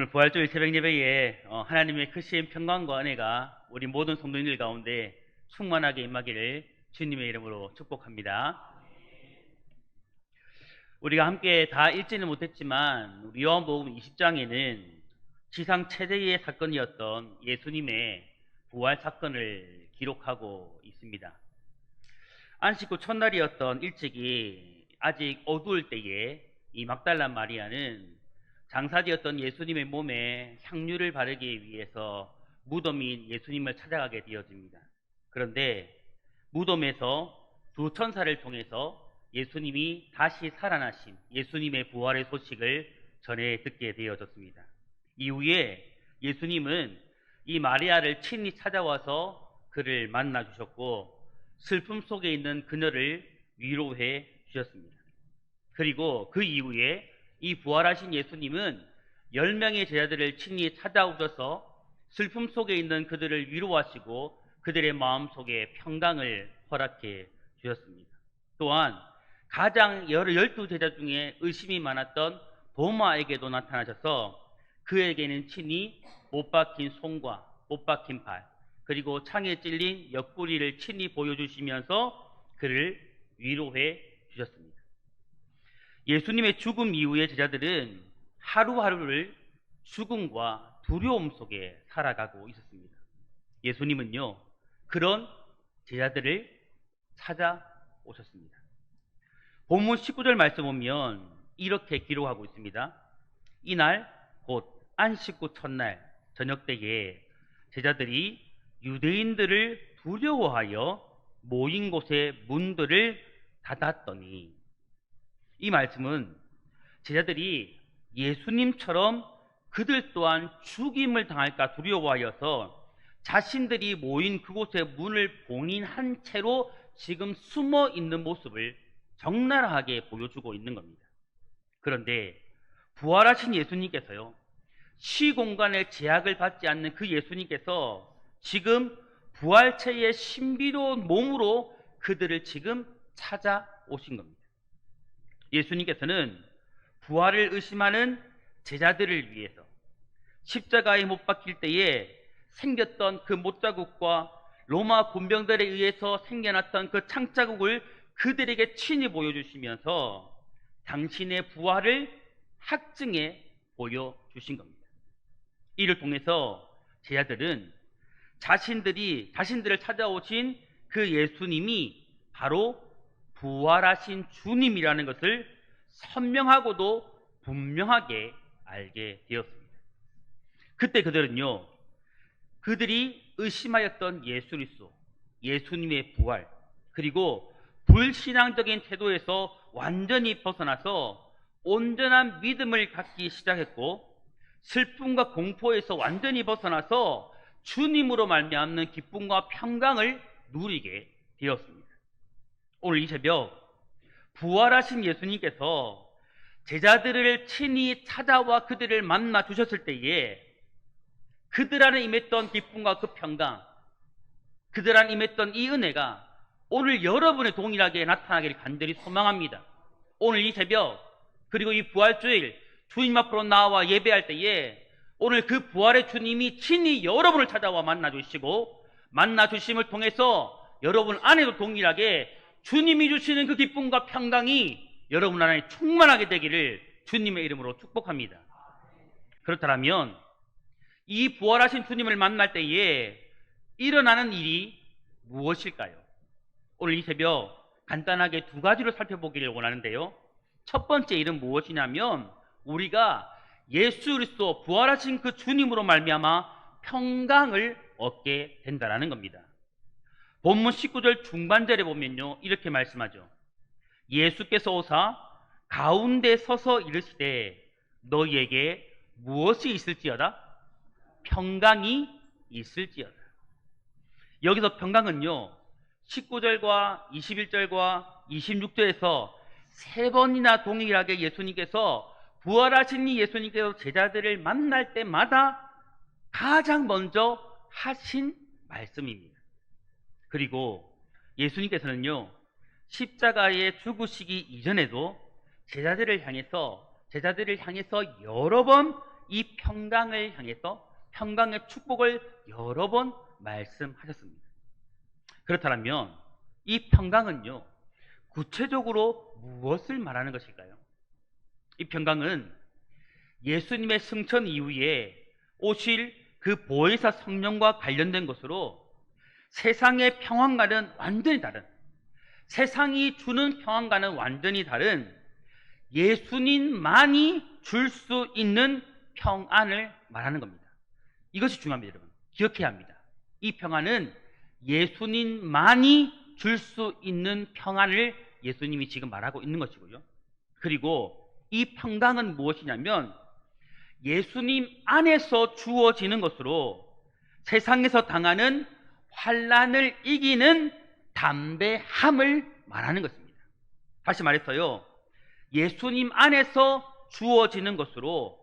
오늘 부활주일 새벽 예배에 하나님의 크신 평강과 은혜가 우리 모든 성도님들 가운데 충만하게 임하기를 주님의 이름으로 축복합니다. 우리가 함께 다 읽지는 못했지만 요한복음 20장에는 지상 최대의 사건이었던 예수님의 부활 사건을 기록하고 있습니다. 안식 후 첫날이었던 일찍이 아직 어두울 때에 이 막달라 마리아는 장사지였던 예수님의 몸에 향유를 바르기 위해서 무덤인 예수님을 찾아가게 되어집니다. 그런데 무덤에서 두 천사를 통해서 예수님이 다시 살아나신 예수님의 부활의 소식을 전해 듣게 되어졌습니다. 이후에 예수님은 이 마리아를 친히 찾아와서 그를 만나 주셨고 슬픔 속에 있는 그녀를 위로해 주셨습니다. 그리고 그 이후에 이 부활하신 예수님은 10명의 제자들을 친히 찾아오셔서 슬픔 속에 있는 그들을 위로하시고 그들의 마음속에 평강을 허락해 주셨습니다. 또한 가장 12 제자 중에 의심이 많았던 도마에게도 나타나셔서 그에게는 친히 못 박힌 손과 못 박힌 발 그리고 창에 찔린 옆구리를 친히 보여주시면서 그를 위로해 주셨습니다. 예수님의 죽음 이후의 제자들은 하루하루를 죽음과 두려움 속에 살아가고 있었습니다. 예수님은요, 그런 제자들을 찾아오셨습니다. 본문 19절 말씀 보면 이렇게 기록하고 있습니다. 이날 곧 안식 후 첫날 저녁 때에 제자들이 유대인들을 두려워하여 모인 곳의 문들을 닫았더니, 이 말씀은 제자들이 예수님처럼 그들 또한 죽임을 당할까 두려워하여서 자신들이 모인 그곳의 문을 봉인한 채로 지금 숨어 있는 모습을 적나라하게 보여주고 있는 겁니다. 그런데 부활하신 예수님께서요, 시공간의 제약을 받지 않는 그 예수님께서 지금 부활체의 신비로운 몸으로 그들을 지금 찾아오신 겁니다. 예수님께서는 부활을 의심하는 제자들을 위해서 십자가에 못 박힐 때에 생겼던 그 못자국과 로마 군병들에 의해서 생겨났던 그 창자국을 그들에게 친히 보여주시면서 당신의 부활을 확증해 보여주신 겁니다. 이를 통해서 제자들은 자신들을 찾아오신 그 예수님이 바로 부활하신 주님이라는 것을 선명하고도 분명하게 알게 되었습니다. 그때 그들은요, 그들이 의심하였던 예수 그리스도, 예수님의 부활, 그리고 불신앙적인 태도에서 완전히 벗어나서 온전한 믿음을 갖기 시작했고, 슬픔과 공포에서 완전히 벗어나서 주님으로 말미암는 기쁨과 평강을 누리게 되었습니다. 오늘 이 새벽 부활하신 예수님께서 제자들을 친히 찾아와 그들을 만나 주셨을 때에 그들 안에 임했던 기쁨과 그 평강, 그들 안에 임했던 이 은혜가 오늘 여러분의 동일하게 나타나기를 간절히 소망합니다. 오늘 이 새벽 그리고 이 부활주일 주님 앞으로 나와 예배할 때에 오늘 그 부활의 주님이 친히 여러분을 찾아와 만나 주시고 만나 주심을 통해서 여러분 안에도 동일하게 주님이 주시는 그 기쁨과 평강이 여러분 안에 충만하게 되기를 주님의 이름으로 축복합니다. 그렇다면 이 부활하신 주님을 만날 때에 일어나는 일이 무엇일까요? 오늘 이 새벽 간단하게 두 가지로 살펴보기를 원하는데요. 첫 번째 일은 무엇이냐면 우리가 예수 그리스도 부활하신 그 주님으로 말미암아 평강을 얻게 된다는 겁니다. 본문 19절 중반절에 보면요, 이렇게 말씀하죠. 예수께서 오사 가운데 서서 이르시되 너희에게 무엇이 있을지어다? 평강이 있을지어다. 여기서 평강은요, 19절과 21절과 26절에서 세 번이나 동일하게 예수님께서 부활하신 이 예수님께서 제자들을 만날 때마다 가장 먼저 하신 말씀입니다. 그리고 예수님께서는요, 십자가에 죽으시기 이전에도 제자들을 향해서 여러 번 이 평강을 향해서 평강의 축복을 여러 번 말씀하셨습니다. 그렇다면 이 평강은요, 구체적으로 무엇을 말하는 것일까요? 이 평강은 예수님의 승천 이후에 오실 그 보혜사 성령과 관련된 것으로 세상의 평안과는 완전히 다른, 세상이 주는 평안과는 완전히 다른 예수님만이 줄 수 있는 평안을 말하는 겁니다. 이것이 중요합니다, 여러분. 기억해야 합니다. 이 평안은 예수님만이 줄 수 있는 평안을 예수님이 지금 말하고 있는 것이고요. 그리고 이 평강은 무엇이냐면 예수님 안에서 주어지는 것으로 세상에서 당하는 환난을 이기는 담대함을 말하는 것입니다. 다시 말해서요, 예수님 안에서 주어지는 것으로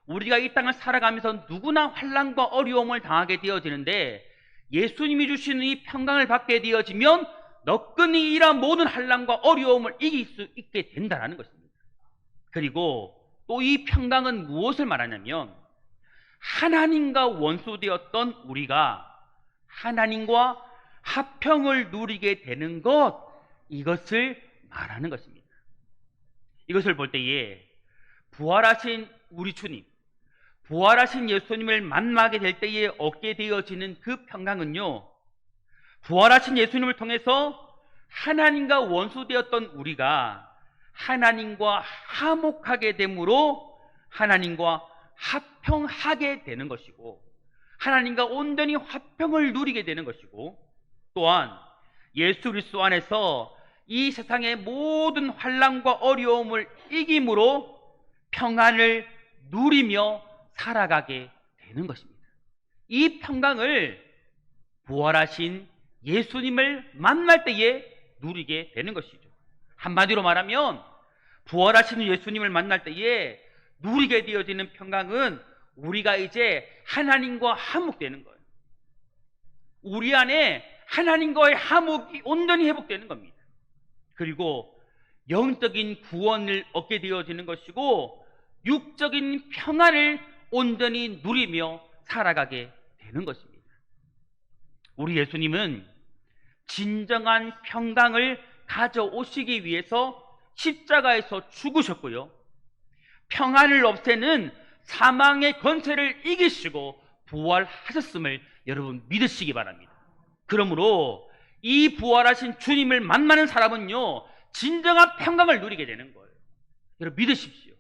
우리가 이 땅을 살아가면서 누구나 환난과 어려움을 당하게 되어지는데 예수님이 주시는 이 평강을 받게 되어지면 너끈히 이러한 모든 환난과 어려움을 이길 수 있게 된다는 것입니다. 그리고 또 이 평강은 무엇을 말하냐면 하나님과 원수되었던 우리가 하나님과 화평을 누리게 되는 것, 이것을 말하는 것입니다. 이것을 볼 때에 부활하신 우리 주님, 부활하신 예수님을 만나게 될 때에 얻게 되어지는 그 평강은요, 부활하신 예수님을 통해서 하나님과 원수되었던 우리가 하나님과 화목하게 되므로 하나님과 화평하게 되는 것이고, 하나님과 온전히 화평을 누리게 되는 것이고, 또한 예수 그리스도 안에서 이 세상의 모든 환난과 어려움을 이김으로 평안을 누리며 살아가게 되는 것입니다. 이 평강을 부활하신 예수님을 만날 때에 누리게 되는 것이죠. 한마디로 말하면 부활하신 예수님을 만날 때에 누리게 되어지는 평강은 우리가 이제 하나님과 화목되는 거예요. 우리 안에 하나님과의 화목이 온전히 회복되는 겁니다. 그리고 영적인 구원을 얻게 되어지는 것이고 육적인 평안을 온전히 누리며 살아가게 되는 것입니다. 우리 예수님은 진정한 평강을 가져오시기 위해서 십자가에서 죽으셨고요, 평안을 없애는 사망의 권세를 이기시고 부활하셨음을 여러분 믿으시기 바랍니다. 그러므로 이 부활하신 주님을 만나는 사람은요, 진정한 평강을 누리게 되는 거예요. 여러분 믿으십시오.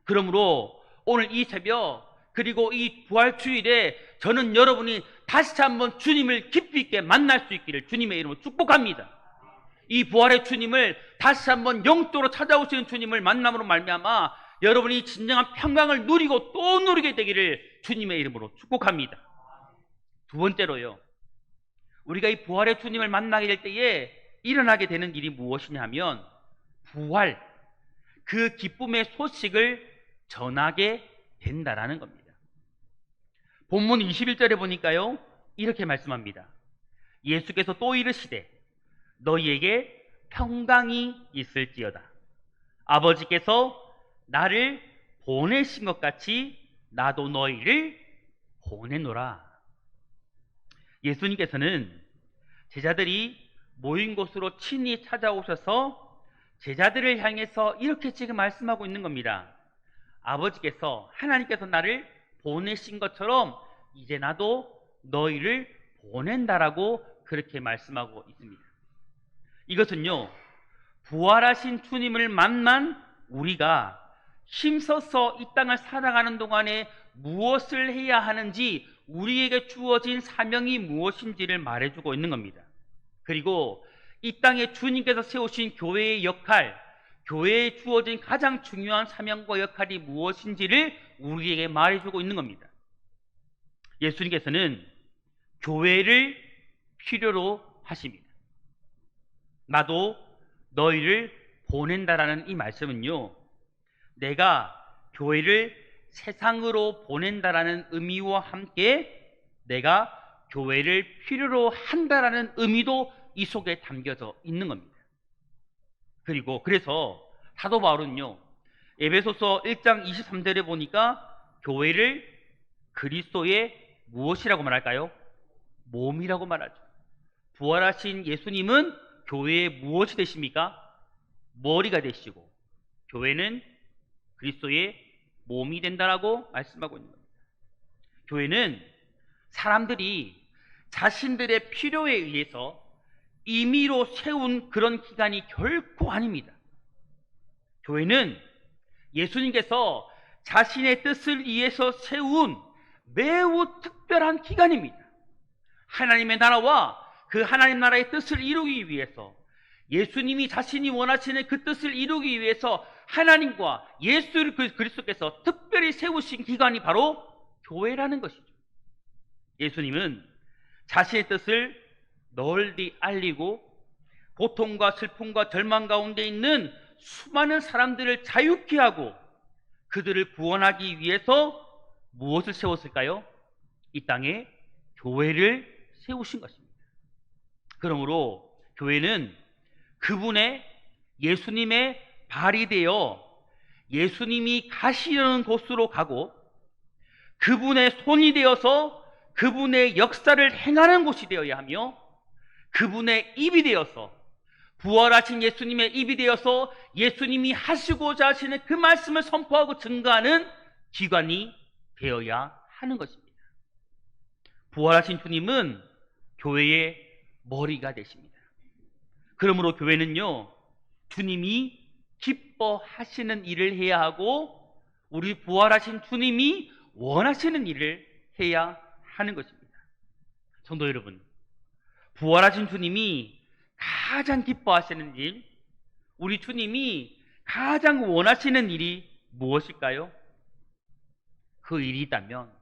그러므로 오늘 이 새벽 그리고 이 부활주일에 저는 여러분이 다시 한번 주님을 깊이 있게 만날 수 있기를 주님의 이름으로 축복합니다. 이 부활의 주님을 다시 한번 영적으로 찾아오시는 주님을 만남으로 말미암아 여러분이 진정한 평강을 누리고 또 누리게 되기를 주님의 이름으로 축복합니다. 두 번째로요, 우리가 이 부활의 주님을 만나게 될 때에 일어나게 되는 일이 무엇이냐 하면 부활, 그 기쁨의 소식을 전하게 된다라는 겁니다. 본문 21절에 보니까요, 이렇게 말씀합니다. 예수께서 또 이르시되 너희에게 평강이 있을지어다. 아버지께서 나를 보내신 것 같이 나도 너희를 보내노라. 예수님께서는 제자들이 모인 곳으로 친히 찾아오셔서 제자들을 향해서 이렇게 지금 말씀하고 있는 겁니다. 아버지께서, 하나님께서 나를 보내신 것처럼 이제 나도 너희를 보낸다라고 그렇게 말씀하고 있습니다. 이것은요, 부활하신 주님을 만난 우리가 힘써서 이 땅을 살아가는 동안에 무엇을 해야 하는지, 우리에게 주어진 사명이 무엇인지를 말해주고 있는 겁니다. 그리고 이 땅에 주님께서 세우신 교회의 역할, 교회에 주어진 가장 중요한 사명과 역할이 무엇인지를 우리에게 말해주고 있는 겁니다. 예수님께서는 교회를 필요로 하십니다. 나도 너희를 보낸다라는 이 말씀은요, 내가 교회를 세상으로 보낸다라는 의미와 함께 내가 교회를 필요로 한다라는 의미도 이 속에 담겨져 있는 겁니다. 그리고 그래서 사도 바울은요, 에베소서 1장 23절에 보니까 교회를 그리스도의 무엇이라고 말할까요? 몸이라고 말하죠. 부활하신 예수님은 교회의 무엇이 되십니까? 머리가 되시고 교회는 그리스도의 몸이 된다라고 말씀하고 있는 겁니다. 교회는 사람들이 자신들의 필요에 의해서 임의로 세운 그런 기관이 결코 아닙니다. 교회는 예수님께서 자신의 뜻을 위해서 세운 매우 특별한 기관입니다. 하나님의 나라와 그 하나님 나라의 뜻을 이루기 위해서, 예수님이 자신이 원하시는 그 뜻을 이루기 위해서 하나님과 예수 그리스도께서 특별히 세우신 기관이 바로 교회라는 것이죠. 예수님은 자신의 뜻을 널리 알리고 고통과 슬픔과 절망 가운데 있는 수많은 사람들을 자유케 하고 그들을 구원하기 위해서 무엇을 세웠을까요? 이 땅에 교회를 세우신 것입니다. 그러므로 교회는 그분의 예수님의 발이 되어 예수님이 가시려는 곳으로 가고 그분의 손이 되어서 그분의 역사를 행하는 곳이 되어야 하며 그분의 입이 되어서 부활하신 예수님의 입이 되어서 예수님이 하시고자 하시는 그 말씀을 선포하고 증거하는 기관이 되어야 하는 것입니다. 부활하신 주님은 교회의 머리가 되십니다. 그러므로 교회는요, 주님이 기뻐하시는 일을 해야 하고 우리 부활하신 주님이 원하시는 일을 해야 하는 것입니다. 성도 여러분, 부활하신 주님이 가장 기뻐하시는 일, 우리 주님이 가장 원하시는 일이 무엇일까요? 그 일이 있다면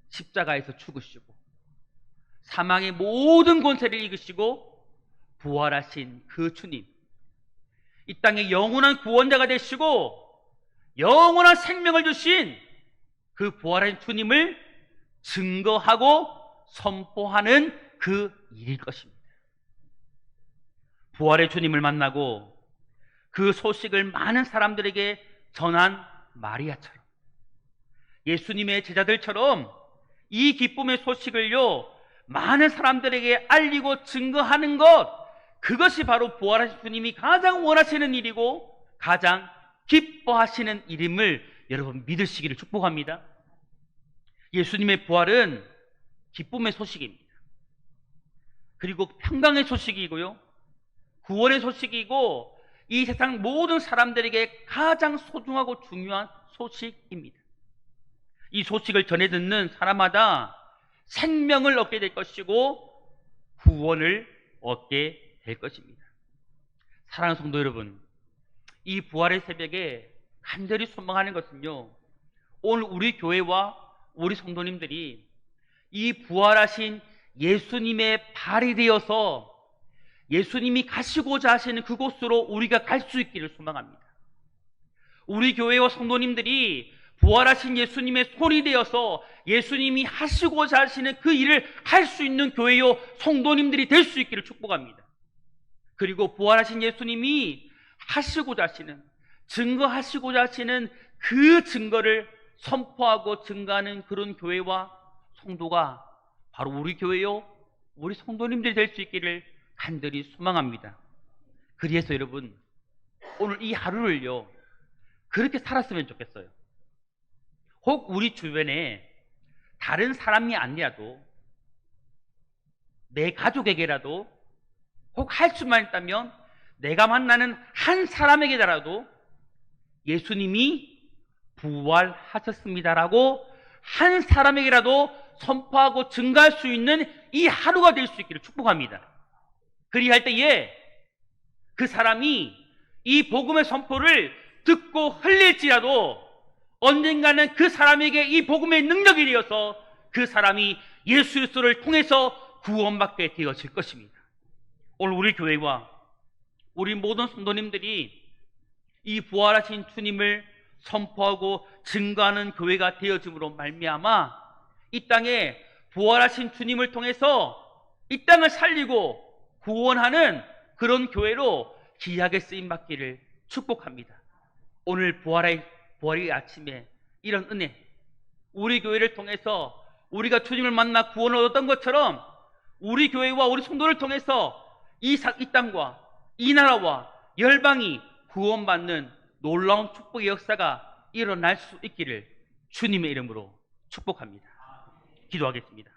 십자가에서 죽으시고 사망의 모든 권세를 이기시고 부활하신 그 주님, 이 땅에 영원한 구원자가 되시고 영원한 생명을 주신 그 부활하신 주님을 증거하고 선포하는 그 일일 것입니다. 부활의 주님을 만나고 그 소식을 많은 사람들에게 전한 마리아처럼, 예수님의 제자들처럼 이 기쁨의 소식을요 많은 사람들에게 알리고 증거하는 것, 그것이 바로 부활하신 주님이 가장 원하시는 일이고 가장 기뻐하시는 일임을 여러분 믿으시기를 축복합니다. 예수님의 부활은 기쁨의 소식입니다. 그리고 평강의 소식이고요, 구원의 소식이고 이 세상 모든 사람들에게 가장 소중하고 중요한 소식입니다. 이 소식을 전해 듣는 사람마다 생명을 얻게 될 것이고 구원을 얻게 될 것입니다. 사랑하는 성도 여러분, 이 부활의 새벽에 간절히 소망하는 것은요, 오늘 우리 교회와 우리 성도님들이 이 부활하신 예수님의 발이 되어서 예수님이 가시고자 하시는 그곳으로 우리가 갈 수 있기를 소망합니다. 우리 교회와 성도님들이 부활하신 예수님의 손이 되어서 예수님이 하시고자 하시는 그 일을 할 수 있는 교회요 성도님들이 될 수 있기를 축복합니다. 그리고 부활하신 예수님이 하시고자 하시는, 증거하시고자 하시는 그 증거를 선포하고 증거하는 그런 교회와 성도가 바로 우리 교회요 우리 성도님들이 될 수 있기를 간절히 소망합니다. 그래서 여러분, 오늘 이 하루를요 그렇게 살았으면 좋겠어요. 혹 우리 주변에 다른 사람이 아니라도 내 가족에게라도 혹 할 수만 있다면 내가 만나는 한 사람에게라도 예수님이 부활하셨습니다라고 한 사람에게라도 선포하고 증가할 수 있는 이 하루가 될 수 있기를 축복합니다. 그리할 때에 그 사람이 이 복음의 선포를 듣고 흘릴지라도 언젠가는 그 사람에게 이 복음의 능력이 되어서 그 사람이 예수 그리스도를 통해서 구원받게 되어질 것입니다. 오늘 우리 교회와 우리 모든 성도님들이 이 부활하신 주님을 선포하고 증거하는 교회가 되어짐으로 말미암아 이 땅에 부활하신 주님을 통해서 이 땅을 살리고 구원하는 그런 교회로 귀하게 쓰임받기를 축복합니다. 오늘 부활의 아침에 이런 은혜, 우리 교회를 통해서 우리가 주님을 만나 구원을 얻었던 것처럼 우리 교회와 우리 성도를 통해서 이 땅과 이 나라와 열방이 구원받는 놀라운 축복의 역사가 일어날 수 있기를 주님의 이름으로 축복합니다. 기도하겠습니다.